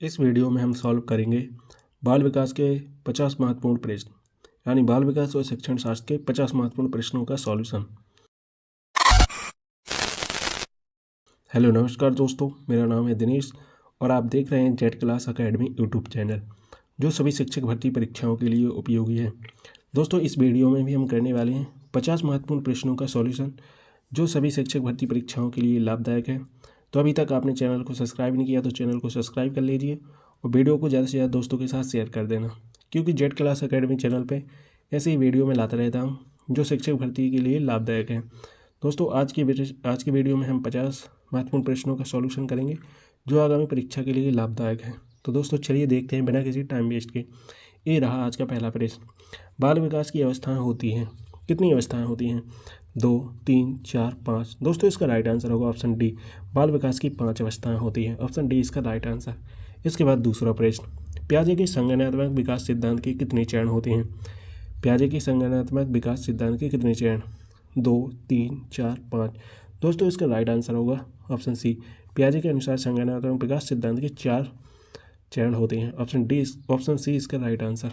इस वीडियो में हम सॉल्व करेंगे बाल विकास के 50 महत्वपूर्ण प्रश्न यानी बाल विकास और शिक्षण शास्त्र के 50 महत्वपूर्ण प्रश्नों का सॉल्यूशन। हेलो नमस्कार दोस्तों, मेरा नाम है दिनेश और आप देख रहे हैं Z class academy YouTube channel जो सभी शिक्षक भर्ती परीक्षाओं के लिए उपयोगी है। दोस्तों, इस वीडियो में भी हम करने वाले हैं 50 महत्वपूर्ण प्रश्नों का सॉल्यूशन जो सभी शिक्षक भर्ती परीक्षाओं के लिए लाभदायक है। तो अभी तक आपने चैनल को सब्सक्राइब नहीं किया तो चैनल को सब्सक्राइब कर लीजिए और वीडियो को ज़्यादा से ज़्यादा दोस्तों के साथ शेयर कर देना, क्योंकि जेड क्लास एकेडमी चैनल पे ऐसे ही वीडियो में लाता रहता हूँ जो शिक्षक भर्ती के लिए लाभदायक है। दोस्तों, आज की वीडियो में हम 50 महत्वपूर्ण प्रश्नों का सॉल्यूशन करेंगे जो आगामी परीक्षा के लिए लाभदायक है। तो दोस्तों चलिए देखते हैं बिना किसी टाइम वेस्ट के। ये रहा आज का पहला प्रश्न। बाल विकास की अवस्थाएं होती हैं, कितनी अवस्थाएं होती हैं? 2, 3, 4, 5। दोस्तों इसका राइट आंसर होगा ऑप्शन डी, बाल विकास की 5 अवस्थाएं होती हैं। ऑप्शन डी इसका राइट आंसर। इसके बाद दूसरा प्रश्न, पियाजे के संज्ञानात्मक विकास सिद्धांत के कितने चरण होते हैं? पियाजे के संज्ञानात्मक विकास सिद्धांत के कितने चरण? 2, 3, 4, 5। दोस्तों इसका राइट आंसर होगा ऑप्शन सी, पियाजे के अनुसार संज्ञानात्मक विकास सिद्धांत के 4 चरण होते हैं। ऑप्शन सी इसका राइट आंसर।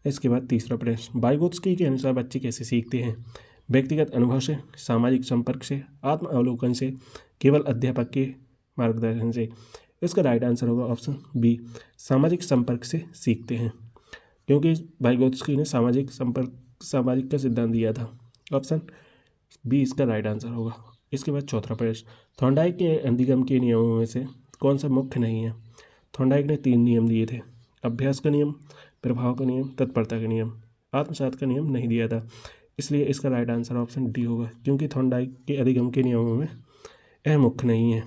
इसके बाद तीसरा प्रश्न, वाइगोत्स्की के अनुसार बच्चे कैसे सीखते हैं? व्यक्तिगत अनुभव से, सामाजिक संपर्क से, आत्म अवलोकन से, केवल अध्यापक के मार्गदर्शन से। इसका राइट आंसर होगा ऑप्शन बी, सामाजिक संपर्क से सीखते हैं, क्योंकि वाइगोत्स्की ने सामाजिक का सिद्धांत दिया था। ऑप्शन बी इसका राइट आंसर होगा। इसके बाद चौथा प्रश्न, थॉर्नडाइक के अधिगम के नियमों में से कौन सा मुख्य नहीं है? थॉर्नडाइक ने 3 नियम दिए थे, अभ्यास का नियम, प्रभाव का नियम, तत्परता का नियम। आत्मसात का नियम नहीं दिया था, इसलिए इसका राइट आंसर ऑप्शन डी होगा, क्योंकि थॉर्नडाइक के अधिगम के नियमों में यह मुख्य नहीं है।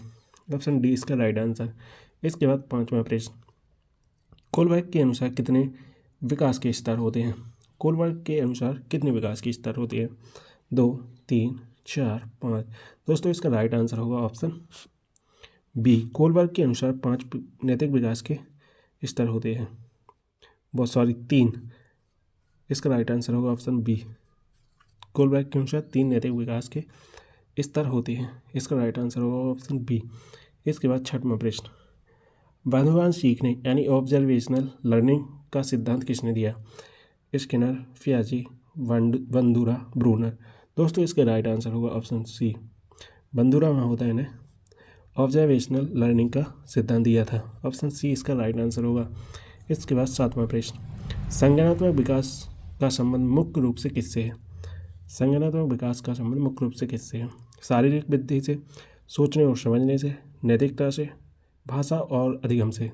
ऑप्शन डी इसका राइट आंसर। इसके बाद पांचवा प्रश्न, कोलबर्ग के अनुसार कितने विकास के स्तर होते हैं? कोलबर्ग के अनुसार कितने विकास के स्तर होते हैं? 2, 3, 4, 5। दोस्तों इसका राइट आंसर होगा ऑप्शन बी, कोलबर्ग के अनुसार 5 नैतिक विकास के स्तर होते हैं। बहुत सॉरी 3। इसका राइट आंसर होगा ऑप्शन बी, कोलबर्ग के अनुसार 3 नैतिक विकास के स्तर होते हैं। इसका राइट आंसर होगा ऑप्शन बी। इसके बाद छठवां प्रश्न, बाध्यवान सीखने यानी ऑब्जर्वेशनल लर्निंग का सिद्धांत किसने दिया? स्किनर, पियाजे, बंदूरा, ब्रूनर। दोस्तों इसका राइट आंसर होगा ऑप्शन सी, बंदूरा महोदय ने ऑब्जर्वेशनल लर्निंग का सिद्धांत दिया था। ऑप्शन सी इसका राइट आंसर होगा। इसके बाद सातवां प्रश्न, संज्ञानात्मक विकास का संबंध मुख्य रूप से किससे है? संज्ञानात्मक विकास का संबंध मुख्य रूप से किससे है? शारीरिक वृद्धि से, सोचने और समझने से, नैतिकता से, भाषा और अधिगम से।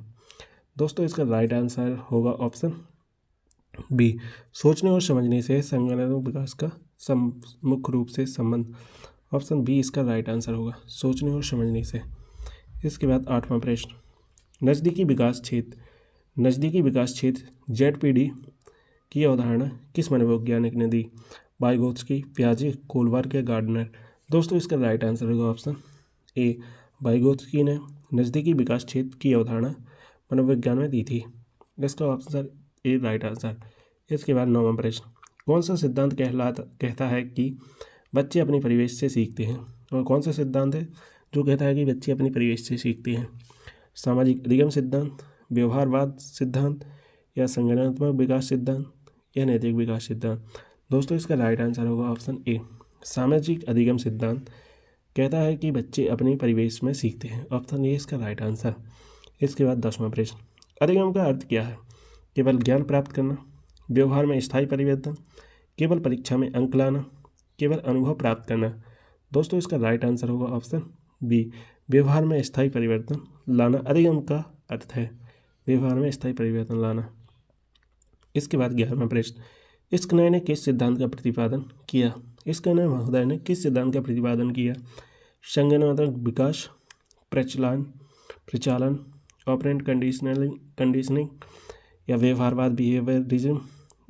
दोस्तों इसका राइट आंसर होगा ऑप्शन बी, सोचने और समझने से संज्ञानात्मक विकास का मुख्य रूप से संबंध। ऑप्शन बी इसका राइट आंसर होगा, सोचने और समझने से। इसके बाद आठवां प्रश्न, नज़दीकी विकास क्षेत्र जेडपीडी की अवधारणा किस मनोवैज्ञानिक ने दी? वाइगोत्स्की, पियाजे, कोलबर्ग या गार्डनर। दोस्तों इसका राइट आंसर होगा ऑप्शन ए, वाइगोत्स्की ने नज़दीकी विकास क्षेत्र की अवधारणा मनोविज्ञान में दी थी। इसका ऑप्शन ए राइट आंसर। इसके बाद नौवां प्रश्न, कौन सा सिद्धांत कहता है कि बच्चे अपने परिवेश से सीखते हैं? और कौन सा सिद्धांत है जो कहता है कि बच्चे अपने परिवेश से सीखते हैं? सामाजिक अधिगम सिद्धांत, व्यवहारवाद सिद्धांत, या संज्ञानात्मक विकास सिद्धांत, या नैतिक विकास सिद्धांत। दोस्तों इसका राइट आंसर होगा ऑप्शन ए, सामाजिक अधिगम सिद्धांत कहता है कि बच्चे अपने परिवेश में सीखते हैं। ऑप्शन ए इसका राइट आंसर। इसके बाद 10वां प्रश्न, अधिगम का अर्थ क्या है? केवल ज्ञान प्राप्त करना, व्यवहार में स्थायी परिवर्तन, केवल परीक्षा में अंक लाना, केवल अनुभव प्राप्त करना। दोस्तों इसका राइट आंसर होगा ऑप्शन बी, व्यवहार में स्थायी परिवर्तन लाना अधिगम का अर्थ है, व्यवहार में स्थायी परिवर्तन लाना। इसके बाद 11वां प्रश्न, स्किनर ने किस सिद्धांत का प्रतिपादन किया? स्किनर महोदय ने किस सिद्धांत का प्रतिपादन किया? संज्ञानात्मक विकास, प्रचालन, ऑपरेंट कंडीशनिंग, या व्यवहारवाद बिहेवियरिज्म,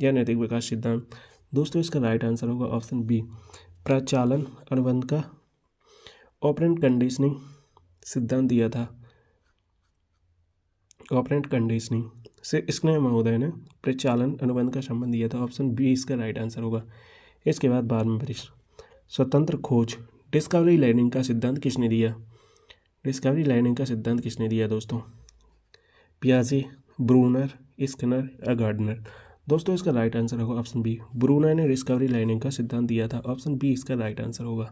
या नैतिक विकास सिद्धांत। दोस्तों इसका राइट आंसर होगा ऑप्शन बी, प्रचालन अनुबंध का ऑपरेंट कंडीशनिंग सिद्धांत दिया था। ऑपरेंट कंडीशनिंग से स्किनर महोदय ने प्रचालन अनुबंध का संबंध दिया था। ऑप्शन बी इसका राइट आंसर होगा। इसके बाद 12वां प्रश्न, स्वतंत्र खोज, डिस्कवरी लर्निंग का सिद्धांत किसने दिया? डिस्कवरी लर्निंग का सिद्धांत किसने दिया दोस्तों? पियाजे, ब्रूनर, स्किनर या गार्डनर। दोस्तों इसका राइट आंसर होगा ऑप्शन बी, ब्रूनर ने डिस्कवरी लाइनिंग का सिद्धांत दिया था। ऑप्शन बी इसका राइट आंसर होगा।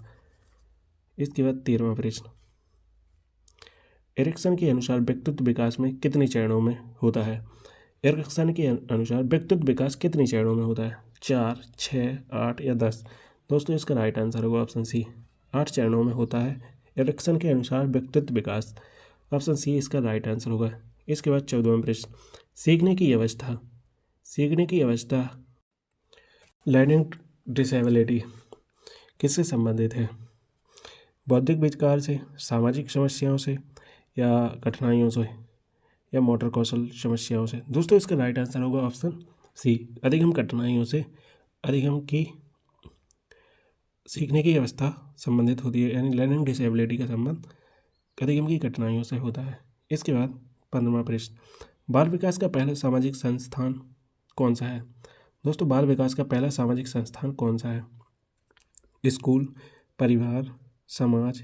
इसके बाद 13वां प्रश्न, एरिक्सन के अनुसार व्यक्तित्व विकास में कितने चरणों में होता है? एरिक्सन के अनुसार व्यक्तित्व विकास कितने चरणों में होता है? 4, 6, 8 या 10। दोस्तों इसका राइट आंसर होगा ऑप्शन सी, 8 चरणों में होता है एरिक्सन के अनुसार व्यक्तित्व विकास। ऑप्शन सी इसका राइट आंसर होगा। इसके बाद 14वां प्रश्न, सीखने की अवस्था, सीखने की अवस्था लर्निंग डिसेबिलिटी किससे संबंधित है? बौद्धिक विकार से, सामाजिक समस्याओं से या कठिनाइयों से या मोटर कौशल समस्याओं से? दोस्तों इसका राइट आंसर होगा ऑप्शन सी, अधिगम कठिनाइयों से। अधिगम की सीखने की अवस्था संबंधित होती है, यानी लर्निंग डिसेबिलिटी का संबंध अधिगम की कठिनाइयों से होता है। इसके बाद 15वां प्रश्न, बाल विकास का पहला सामाजिक संस्थान कौन सा है? दोस्तों बाल विकास का पहला सामाजिक संस्थान कौन सा है? स्कूल, परिवार, समाज,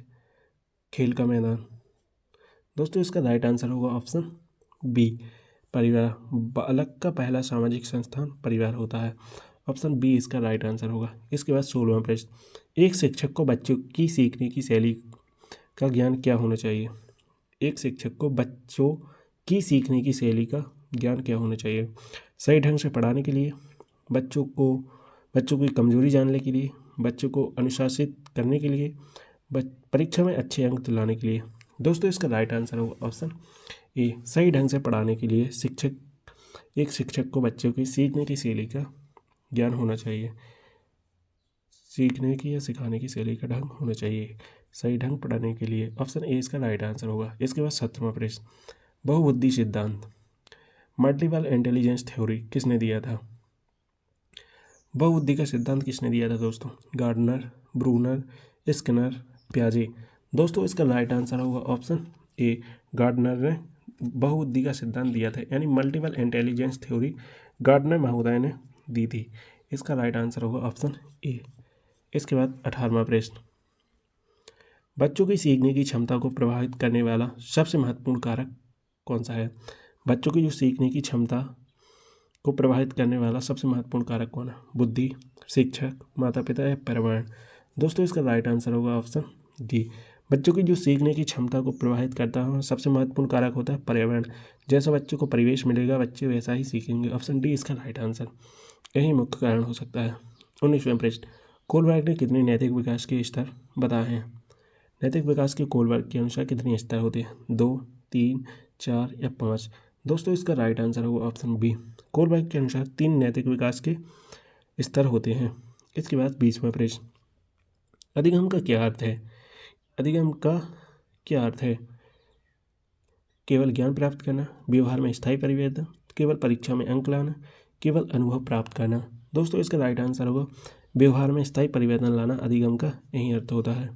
खेल का मैदान? दोस्तों इसका राइट आंसर होगा ऑप्शन बी, परिवार। बालक का पहला सामाजिक संस्थान परिवार होता है। ऑप्शन बी इसका राइट आंसर होगा। इसके बाद 16वां प्रश्न, एक शिक्षक को बच्चों की सीखने की शैली का ज्ञान क्या होना चाहिए? एक शिक्षक को बच्चों की सीखने की शैली का ज्ञान क्या होना चाहिए? सही ढंग से पढ़ाने के लिए, बच्चों की कमजोरी जानने के लिए, बच्चों को अनुशासित करने के लिए, परीक्षा में अच्छे अंक दिलाने के लिए? दोस्तों इसका राइट आंसर होगा ऑप्शन ए, सही ढंग से पढ़ाने के लिए एक शिक्षक को बच्चों की सीखने की शैली का ज्ञान होना चाहिए। सीखने की या सिखाने की शैली का ढंग होना चाहिए, सही ढंग पढ़ाने के लिए। ऑप्शन ए इसका राइट आंसर होगा। इसके बाद 17वां प्रश्न, बहुबुद्धि सिद्धांत, मल्टीपल इंटेलिजेंस थ्योरी किसने दिया था? बहुबुद्धि का सिद्धांत किसने दिया था दोस्तों? गार्डनर, ब्रूनर, स्किनर, पियाजे? दोस्तों इसका राइट आंसर होगा ऑप्शन ए, गार्डनर ने बहुबुद्धि का सिद्धांत दिया था, यानी मल्टीपल इंटेलिजेंस थ्योरी गार्डनर महोदय ने दी थी। इसका राइट आंसर होगा ऑप्शन ए। इसके बाद 18वां प्रश्न, बच्चों की सीखने की क्षमता को प्रभावित करने वाला सबसे महत्वपूर्ण कारक कौन सा है? बच्चों की जो सीखने की क्षमता को प्रभावित करने वाला सबसे महत्वपूर्ण कारक कौन है? बुद्धि, शिक्षक, माता पिता या पर्यावरण? दोस्तों इसका राइट आंसर होगा ऑप्शन डी, बच्चों की जो सीखने की क्षमता को प्रभावित करता है सबसे महत्वपूर्ण कारक होता है पर्यावरण। जैसा बच्चों को परिवेश मिलेगा बच्चे वैसा ही सीखेंगे। ऑप्शन डी इसका राइट आंसर, यही मुख्य कारण हो सकता है। 19वां प्रश्न, कोलबर्ग ने कितने नैतिक विकास के स्तर बताए हैं? नैतिक विकास के कोलबर्ग के अनुसार कितने स्तर होते हैं? 2, 3, 4 या 5? दोस्तों इसका राइट आंसर होगा ऑप्शन बी, कोलबर्ग के अनुसार 3 नैतिक विकास के स्तर होते हैं। इसके बाद 20वां प्रश्न, अधिगम का क्या अर्थ है? अधिगम का क्या अर्थ है? केवल ज्ञान प्राप्त करना, व्यवहार में स्थायी परिवर्तन, केवल परीक्षा में अंक लाना, केवल अनुभव प्राप्त करना? दोस्तों इसका राइट आंसर होगा व्यवहार में स्थायी परिवर्तन लाना, अधिगम का यही अर्थ होता है।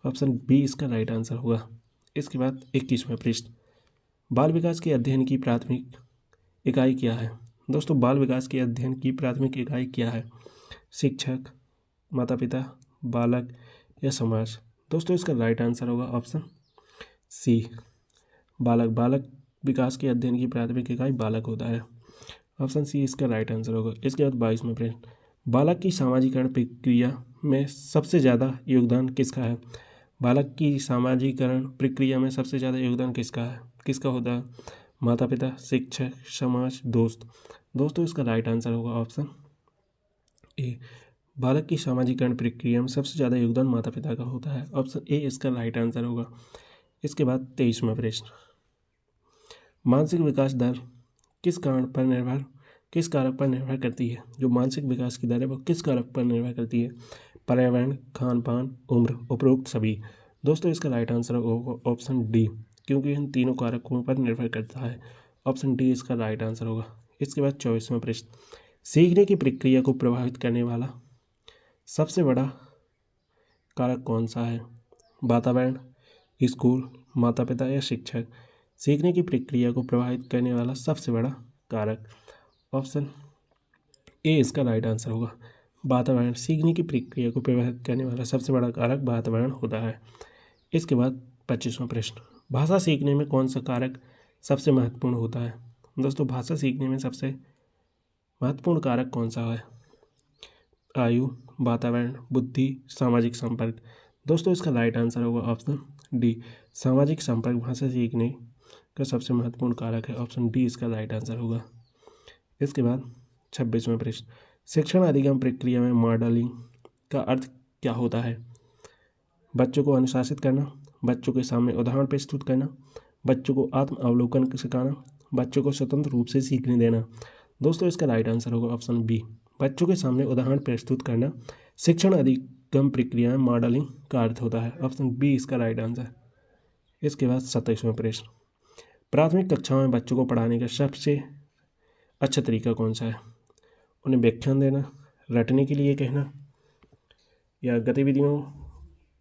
ऑप्शन बी इसका राइट आंसर होगा। इसके बाद 21वां प्रश्न, बाल विकास के अध्ययन की प्राथमिक इकाई क्या है? दोस्तों बाल विकास के अध्ययन की प्राथमिक इकाई क्या है? शिक्षक, माता पिता, बालक या समाज? दोस्तों इसका राइट आंसर होगा ऑप्शन सी, बालक। बालक विकास के अध्ययन की प्राथमिक इकाई बालक होता है। ऑप्शन सी इसका राइट आंसर होगा। इसके बाद 22वां प्रश्न, बालक की सामाजिकरण प्रक्रिया में सबसे ज़्यादा योगदान किसका है? बालक की सामाजिकरण प्रक्रिया में सबसे ज़्यादा योगदान किसका होता है? माता पिता, शिक्षक, समाज, दोस्त? दोस्तों इसका राइट आंसर होगा ऑप्शन ए, बालक की सामाजिकरण प्रक्रिया में सबसे ज़्यादा योगदान माता पिता का होता है। ऑप्शन ए इसका राइट आंसर होगा। इसके बाद 23वां प्रश्न, मानसिक विकास दर किस कारक पर निर्भर करती है? जो मानसिक विकास की दर है वो किस कारक पर निर्भर करती है? पर्यावरण, खान पान, उम्र, उपरोक्त सभी? दोस्तों इसका राइट आंसर होगा ऑप्शन डी, क्योंकि इन तीनों कारकों पर निर्भर करता है। ऑप्शन डी इसका राइट आंसर होगा। इसके बाद 24वां प्रश्न, सीखने की प्रक्रिया को प्रभावित करने वाला सबसे बड़ा कारक कौन सा है? वातावरण, स्कूल, माता पिता या शिक्षक? सीखने की प्रक्रिया को प्रभावित करने वाला सबसे बड़ा कारक, ऑप्शन ए इसका राइट आंसर होगा। वातावरण, सीखने की प्रक्रिया को प्रभावित करने वाला सबसे बड़ा कारक वातावरण होता है। इसके बाद 25वां प्रश्न, भाषा सीखने में कौन सा कारक सबसे महत्वपूर्ण होता है। दोस्तों भाषा सीखने में सबसे महत्वपूर्ण कारक कौन सा है? आयु, वातावरण, बुद्धि, सामाजिक संपर्क। दोस्तों इसका राइट आंसर होगा ऑप्शन डी, सामाजिक संपर्क भाषा सीखने का सबसे महत्वपूर्ण कारक है। ऑप्शन डी इसका राइट आंसर होगा। इसके बाद 26वां प्रश्न, शिक्षण अधिगम प्रक्रिया में मॉडलिंग का अर्थ क्या होता है? बच्चों को अनुशासित करना, बच्चों के सामने उदाहरण प्रस्तुत करना, बच्चों को आत्म अवलोकन सिखाना, बच्चों को स्वतंत्र रूप से सीखने देना। दोस्तों इसका राइट आंसर होगा ऑप्शन बी, बच्चों के सामने उदाहरण प्रस्तुत करना शिक्षण अधिगम प्रक्रिया में मॉडलिंग का अर्थ होता है। ऑप्शन बी इसका राइट आंसर। इसके बाद 27वां प्रश्न, प्राथमिक कक्षाओं में बच्चों को पढ़ाने का सबसे अच्छा तरीका कौन सा है? उन्हें व्याख्यान देना, रटने के लिए कहना, या गतिविधियों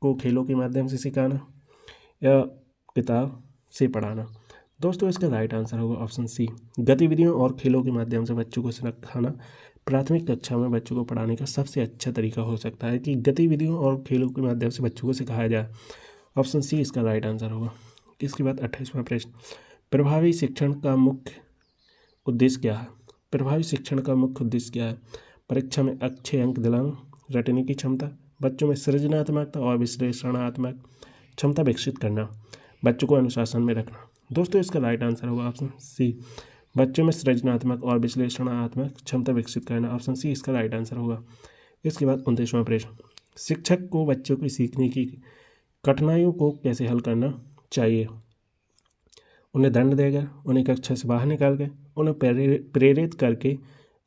को खेलों के माध्यम से सिखाना, या किताब से पढ़ाना। दोस्तों इसका राइट आंसर होगा ऑप्शन सी, गतिविधियों और खेलों के माध्यम से बच्चों को सिखाना प्राथमिक कक्षा में बच्चों को पढ़ाने का सबसे अच्छा तरीका हो सकता है कि गतिविधियों और खेलों के माध्यम से बच्चों को सिखाया जाए। ऑप्शन सी इसका राइट आंसर होगा। इसके बाद 28वां प्रश्न, प्रभावी शिक्षण का मुख्य उद्देश्य क्या है? प्रभावी शिक्षण का मुख्य उद्देश्य क्या है? परीक्षा में अच्छे अंक दिलाना, रटने की क्षमता, बच्चों में सृजनात्मकता और विश्लेषणात्मक क्षमता विकसित करना, बच्चों को अनुशासन में रखना। दोस्तों इसका राइट आंसर होगा ऑप्शन सी, बच्चों में सृजनात्मक और विश्लेषणात्मक क्षमता विकसित करना। ऑप्शन सी इसका राइट आंसर होगा। इसके बाद 29वां प्रश्न, शिक्षक को बच्चों की सीखने की कठिनाइयों को कैसे हल करना चाहिए? उन्हें दंड देकर, उन्हें कक्षा से बाहर निकाल कर, उन्हें प्रेरित करके,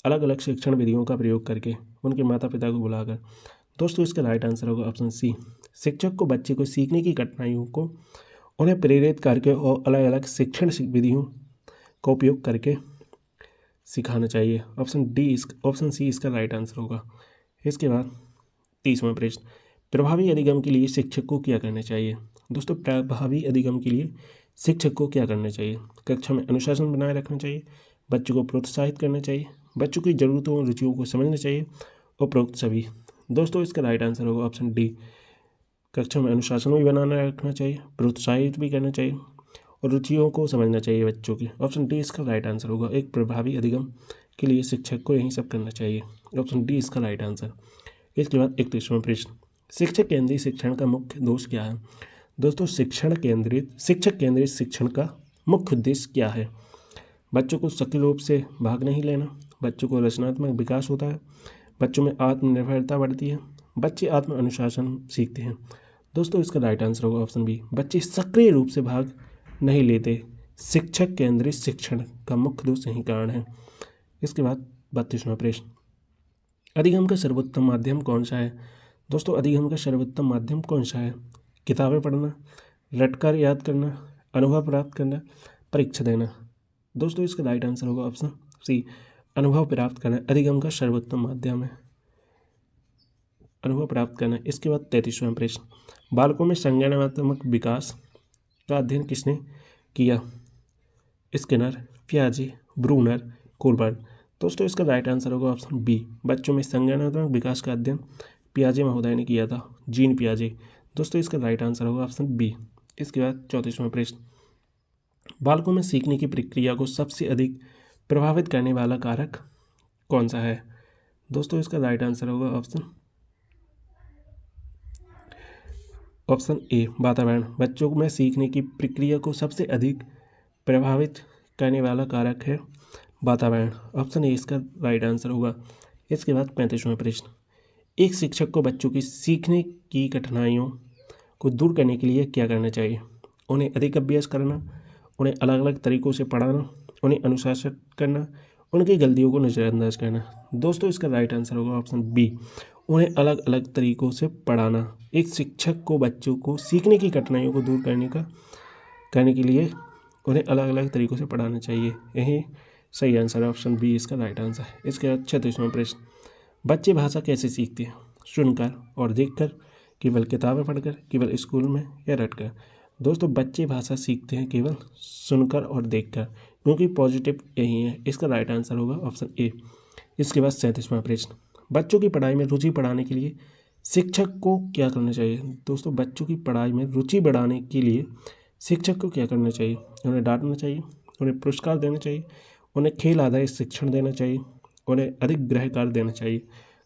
अलग अलग शिक्षण विधियों का प्रयोग करके, उनके माता पिता को बुलाकर। दोस्तों इसका राइट आंसर होगा ऑप्शन सी, शिक्षक को बच्चे को सीखने की कठिनाइयों को उन्हें प्रेरित करके और अलग अलग शिक्षण विधियों का उपयोग करके सिखाना चाहिए। ऑप्शन सी इसका राइट आंसर होगा। इसके बाद 30वां प्रश्न, प्रभावी अधिगम के लिए शिक्षक को क्या करना चाहिए? दोस्तों प्रभावी अधिगम के लिए शिक्षक को क्या करना चाहिए? कक्षा में अनुशासन बनाए रखना चाहिए, बच्चों को प्रोत्साहित करना चाहिए, बच्चों की ज़रूरतों और रुचियों को समझना चाहिए, उपरोक्त सभी। दोस्तों इसका राइट आंसर होगा ऑप्शन डी, कक्षा में अनुशासन भी बनाना रखना चाहिए, प्रोत्साहित भी करना चाहिए और रुचियों को समझना चाहिए बच्चों की। ऑप्शन डी इसका राइट आंसर होगा। एक प्रभावी अधिगम के लिए शिक्षक को यही सब करना चाहिए। ऑप्शन डी इसका राइट आंसर। इसके बाद 31वां प्रश्न, शिक्षक केंद्रित शिक्षण का मुख्य दोष क्या है? दोस्तों शिक्षक केंद्रित शिक्षण का मुख्य उद्देश्य क्या है? बच्चों को सक्रिय रूप से भाग नहीं लेना, बच्चों को रचनात्मक विकास होता है, बच्चों में आत्मनिर्भरता बढ़ती है, बच्चे आत्म अनुशासन सीखते हैं। दोस्तों इसका राइट आंसर होगा ऑप्शन बी, बच्चे सक्रिय रूप से भाग नहीं लेते। शिक्षक केंद्रित शिक्षण का मुख्य दोष यही कारण है। इसके बाद 32वां प्रश्न, अधिगम का सर्वोत्तम माध्यम कौन सा है? दोस्तों अधिगम का सर्वोत्तम माध्यम कौन सा है? किताबें पढ़ना, रटकर याद करना, अनुभव प्राप्त करना, परीक्षा देना। दोस्तों इसका राइट आंसर होगा ऑप्शन सी, अनुभव प्राप्त करना अधिगम का सर्वोत्तम माध्यम है, अनुभव प्राप्त करना। इसके बाद 33वां प्रश्न, बालकों में संज्ञानात्मक विकास का अध्ययन किसने किया? स्किनर, पियाजे, ब्रूनर, कोलबर्ग। दोस्तों इसका राइट आंसर होगा ऑप्शन बी, बच्चों में संज्ञानात्मक विकास का अध्ययन पियाजे महोदय ने किया था, जीन पियाजे। दोस्तों इसका राइट आंसर होगा ऑप्शन बी। इसके बाद 34वां प्रश्न, बालकों में सीखने की प्रक्रिया को सबसे अधिक प्रभावित करने वाला कारक कौन सा है? दोस्तों इसका राइट आंसर होगा ऑप्शन ए, वातावरण। बच्चों में सीखने की प्रक्रिया को सबसे अधिक प्रभावित करने वाला कारक है वातावरण। ऑप्शन ए इसका राइट आंसर होगा। इसके बाद 35वां प्रश्न, एक शिक्षक को बच्चों की सीखने की कठिनाइयों को दूर करने के लिए क्या करना चाहिए? उन्हें अधिक अभ्यास करना, उन्हें अलग अलग तरीक़ों से पढ़ाना, उन्हें अनुशासित करना, उनकी गलतियों को नज़रअंदाज करना। दोस्तों इसका राइट आंसर होगा ऑप्शन बी, उन्हें अलग अलग तरीक़ों से पढ़ाना। एक शिक्षक को बच्चों को सीखने की कठिनाइयों को दूर करने के लिए उन्हें अलग अलग तरीक़ों से पढ़ाना चाहिए। यही सही आंसर है, ऑप्शन बी इसका राइट आंसर है। इसके बाद 36वां प्रश्न, बच्चे भाषा कैसे सीखते हैं? सुनकर और देखकर, केवल किताबें पढ़कर, केवल स्कूल में या रटकर? दोस्तों बच्चे भाषा सीखते हैं केवल सुनकर और देखकर, क्योंकि पॉजिटिव यही है। इसका राइट आंसर होगा ऑप्शन ए। इसके बाद 37वां प्रश्न, बच्चों की पढ़ाई में रुचि बढ़ाने के लिए शिक्षक को क्या करना चाहिए? दोस्तों बच्चों की पढ़ाई में रुचि बढ़ाने के लिए शिक्षक को क्या करना चाहिए? उन्हें डांटना चाहिए, उन्हें पुरस्कार देना चाहिए, उन्हें खेल आधारित शिक्षण देना चाहिए, उन्हें अधिक गृह कार्य देना चाहिए।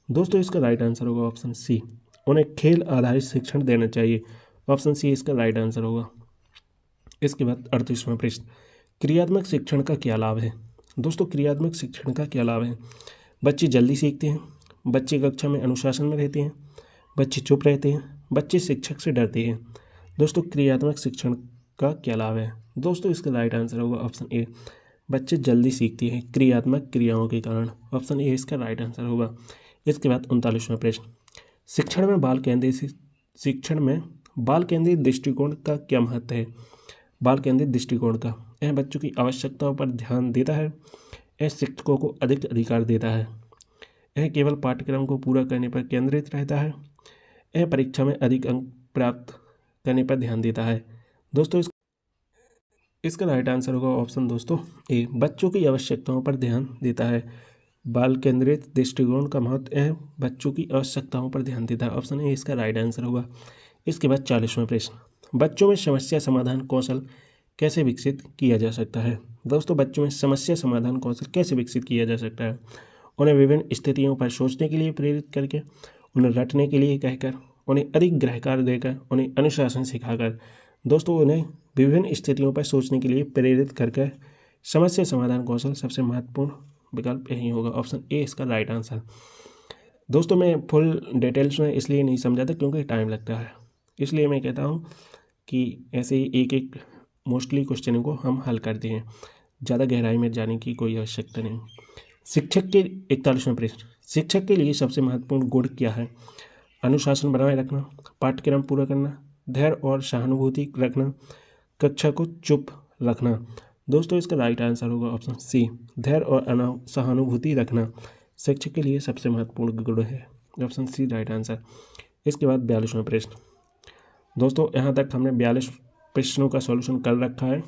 दोस्तों इसका राइट आंसर होगा ऑप्शन सी, उन्हें खेल आधारित शिक्षण देना चाहिए। ऑप्शन सी इसका राइट आंसर होगा। इसके बाद 38वां प्रश्न, क्रियात्मक शिक्षण का क्या लाभ है? दोस्तों क्रियात्मक शिक्षण का क्या लाभ है? बच्चे जल्दी सीखते हैं, बच्चे कक्षा में अनुशासन में रहते हैं, बच्चे चुप रहते हैं, बच्चे शिक्षक से डरते हैं। दोस्तों क्रियात्मक शिक्षण का क्या लाभ है? दोस्तों इसका राइट आंसर होगा ऑप्शन ए, बच्चे जल्दी सीखते हैं क्रियात्मक क्रियाओं के कारण। ऑप्शन ए इसका राइट आंसर होगा। इसके बाद 39वां प्रश्न, शिक्षण में बाल केंद्रित दृष्टिकोण का क्या महत्व है? बाल केंद्रित दृष्टिकोण का, यह बच्चों की आवश्यकताओं पर ध्यान देता है, यह शिक्षकों को अधिक अधिकार देता है, यह केवल पाठ्यक्रम को पूरा करने पर केंद्रित रहता है, यह परीक्षा में अधिक अंक प्राप्त करने पर ध्यान देता है। दोस्तों इसका राइट आंसर होगा ऑप्शन दोस्तों ए, बच्चों की आवश्यकताओं पर ध्यान देता है। बाल केंद्रित दृष्टिकोण का महत्व है बच्चों की आवश्यकताओं पर ध्यान देता है। ऑप्शन ए इसका राइट आंसर होगा। इसके बाद 40वां प्रश्न, बच्चों में समस्या समाधान कौशल कैसे विकसित किया जा सकता है? दोस्तों बच्चों में समस्या समाधान कौशल कैसे विकसित किया जा सकता है? उन्हें विभिन्न स्थितियों पर सोचने के लिए प्रेरित करके, उन्हें रटने के लिए कहकर, उन्हें अधिक गृह कार्य देकर, उन्हें अनुशासन सिखाकर। दोस्तों उन्हें विभिन्न स्थितियों पर सोचने के लिए प्रेरित करके समस्या समाधान कौशल सबसे महत्वपूर्ण विकल्प यही होगा। ऑप्शन ए इसका राइट आंसर। दोस्तों मैं फुल डिटेल्स में इसलिए नहीं समझाता क्योंकि टाइम लगता है, इसलिए मैं कहता हूँ कि ऐसे ही एक एक मोस्टली क्वेश्चन को हम हल करते हैं, ज़्यादा गहराई में जाने की कोई आवश्यकता नहीं। शिक्षक के 41वां प्रश्न, शिक्षक के लिए सबसे महत्वपूर्ण गुण क्या है? अनुशासन बनाए रखना, पाठ्यक्रम पूरा करना, धैर्य और सहानुभूति रखना, कक्षा को चुप रखना। दोस्तों इसका राइट आंसर होगा ऑप्शन सी, धैर्य और सहानुभूति रखना शिक्षक के लिए सबसे महत्वपूर्ण गुण है। Option C right answer. इसके बाद 42वां प्रश्न, दोस्तों यहाँ तक हमने 42 प्रश्नों का सॉल्यूशन कर रखा है,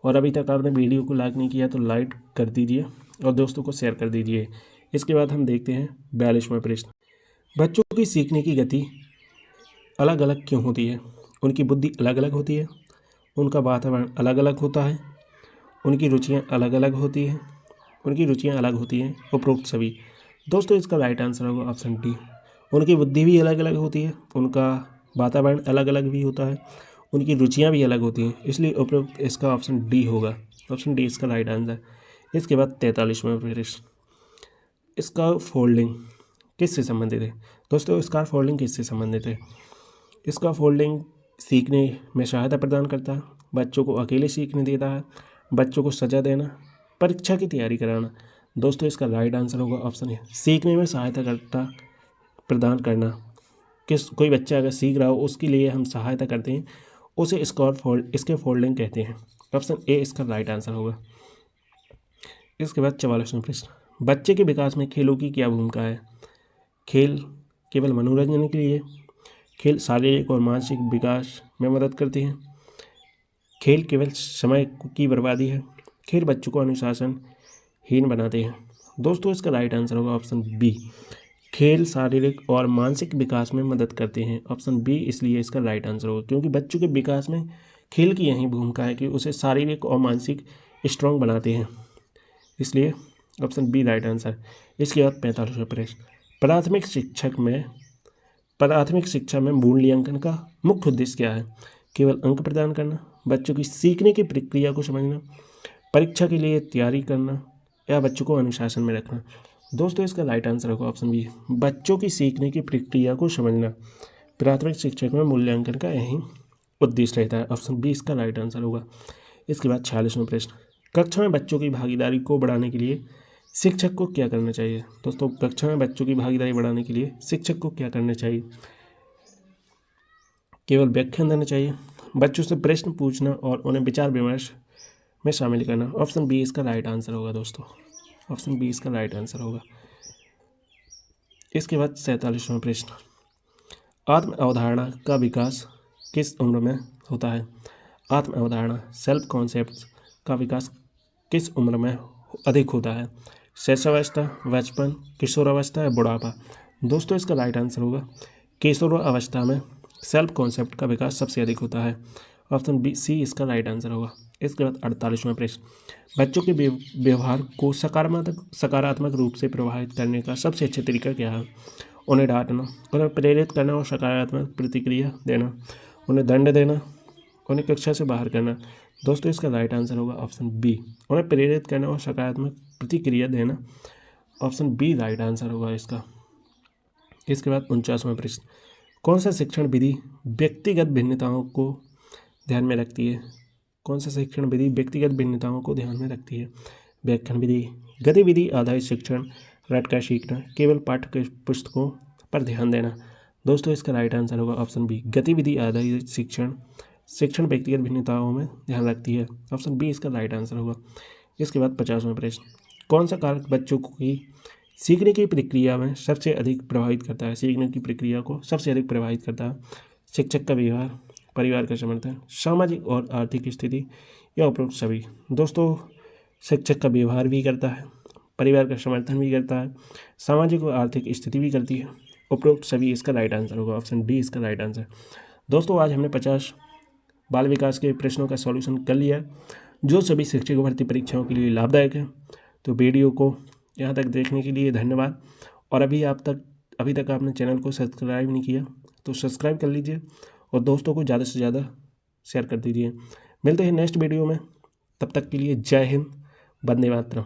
और अभी तक आपने वीडियो को लाइक नहीं किया तो लाइक कर दीजिए और दोस्तों को शेयर कर दीजिए। इसके बाद हम देखते हैं 42वां प्रश्न, बच्चों की सीखने की गति अलग अलग क्यों होती है? उनकी बुद्धि अलग अलग होती है, उनका वातावरण अलग अलग होता है, उनकी रुचियाँ अलग अलग होती हैं, उनकी रुचियाँ अलग होती हैं, उपरोक्त सभी। दोस्तों इसका राइट आंसर होगा ऑप्शन डी, उनकी बुद्धि भी अलग अलग होती है, उनका वातावरण अलग अलग भी होता है, उनकी रुचियाँ भी अलग होती हैं, इसलिए उपरोक्त इसका ऑप्शन डी होगा। ऑप्शन डी इसका राइट आंसर। इसके बाद 43वां प्रश्न, स्कार्फ फोल्डिंग किससे संबंधित है? दोस्तों स्कार्फ फोल्डिंग किससे संबंधित है? स्कार्फ फोल्डिंग सीखने में सहायता प्रदान करता है, बच्चों को अकेले सीखने देता है, बच्चों को सजा देना, परीक्षा की तैयारी कराना। दोस्तों इसका राइट आंसर होगा ऑप्शन ए, सीखने में सहायता करता प्रदान करना। कोई बच्चा अगर सीख रहा हो उसके लिए हम सहायता करते हैं, उसे इसके फोल्डिंग कहते हैं। ऑप्शन ए इसका राइट आंसर होगा। इसके बाद 44वां प्रश्न, बच्चे के विकास में खेलों की क्या भूमिका है? खेल केवल मनोरंजन के लिए, खेल शारीरिक और मानसिक विकास में मदद करते हैं, खेल केवल समय की बर्बादी है, खेल बच्चों को अनुशासनहीन बनाते हैं। दोस्तों इसका राइट आंसर होगा ऑप्शन बी, खेल शारीरिक और मानसिक विकास में मदद करते हैं। ऑप्शन बी इसलिए इसका राइट आंसर होगा क्योंकि बच्चों के विकास में खेल की यही भूमिका है कि उसे शारीरिक और मानसिक स्ट्रॉन्ग बनाते हैं, इसलिए ऑप्शन बी राइट आंसर। इसके बाद 45वां प्रश्न, प्राथमिक शिक्षा में मूल्यांकन का मुख्य उद्देश्य क्या है? केवल अंक प्रदान करना, बच्चों की सीखने की प्रक्रिया को समझना, परीक्षा के लिए तैयारी करना, या बच्चों को अनुशासन में रखना। दोस्तों इसका राइट आंसर होगा ऑप्शन बी, बच्चों की सीखने की प्रक्रिया को समझना। प्राथमिक शिक्षा में मूल्यांकन का यही उद्देश्य रहता है। ऑप्शन बी इसका राइट आंसर होगा। इसके बाद 46वां प्रश्न, कक्षा में बच्चों की भागीदारी को बढ़ाने के लिए शिक्षक को क्या करना चाहिए? दोस्तों कक्षा में बच्चों की भागीदारी बढ़ाने के लिए शिक्षक को क्या करना चाहिए? केवल व्याख्यान देना चाहिए, बच्चों से प्रश्न पूछना और उन्हें विचार विमर्श में शामिल करना। ऑप्शन बी इसका राइट आंसर होगा दोस्तों, ऑप्शन बी इसका राइट आंसर होगा। इसके बाद 47वां प्रश्न, आत्म अवधारणा का विकास किस उम्र में होता है? आत्म अवधारणा सेल्फ कॉन्सेप्ट का विकास किस उम्र में अधिक होता है? शैशवावस्था, बचपन, किशोरावस्था या बुढ़ापा? दोस्तों इसका राइट आंसर होगा किशोरावस्था में सेल्फ कॉन्सेप्ट का विकास सबसे अधिक होता है। ऑप्शन बी सी इसका राइट आंसर होगा। इसके बाद 48वां प्रश्न, बच्चों के व्यवहार को सकारात्मक रूप से प्रभावित करने का सबसे अच्छा तरीका क्या है? उन्हें डांटना, उन्हें प्रेरित करना और सकारात्मक प्रतिक्रिया देना, उन्हें दंड देना, उन्हें कक्षा से बाहर करना। दोस्तों इसका राइट आंसर होगा ऑप्शन बी, उन्हें प्रेरित करना और सकारात्मक प्रतिक्रिया देना। ऑप्शन बी राइट आंसर होगा इसका। इसके बाद 49वां प्रश्न, कौन सा शिक्षण विधि व्यक्तिगत भिन्नताओं को ध्यान में रखती है? कौन सा शिक्षण विधि व्यक्तिगत भिन्नताओं को ध्यान में रखती है? व्याख्यान विधि, गतिविधि आधारित शिक्षण, रटकर सीखना, केवल पाठ्य पुस्तकों पर ध्यान देना। दोस्तों इसका राइट आंसर होगा ऑप्शन बी, गतिविधि आधारित शिक्षण व्यक्तिगत भिन्नताओं में ध्यान रखती है। ऑप्शन बी इसका राइट आंसर होगा। इसके बाद 50वां प्रश्न, कौन सा कारक बच्चों की सीखने की प्रक्रिया में सबसे अधिक प्रभावित करता है? सीखने की प्रक्रिया को सबसे अधिक प्रभावित करता है? शिक्षक का व्यवहार, परिवार का समर्थन, सामाजिक और आर्थिक स्थिति या उपरोक्त सभी। दोस्तों शिक्षक का व्यवहार भी करता है, परिवार का समर्थन भी करता है, सामाजिक और आर्थिक स्थिति भी करती है, उपरोक्त सभी इसका राइट आंसर होगा। ऑप्शन डी इसका राइट आंसर। दोस्तों आज हमने 50 बाल विकास के प्रश्नों का सॉल्यूशन कर लिया, जो सभी शिक्षक भर्ती परीक्षाओं के लिए लाभदायक है। तो वीडियो को यहाँ तक देखने के लिए धन्यवाद। और अभी तक आपने चैनल को सब्सक्राइब नहीं किया तो सब्सक्राइब कर लीजिए और दोस्तों को ज़्यादा से ज़्यादा शेयर कर दीजिए। मिलते हैं नेक्स्ट वीडियो में, तब तक के लिए जय हिंद, वंदे मातरम।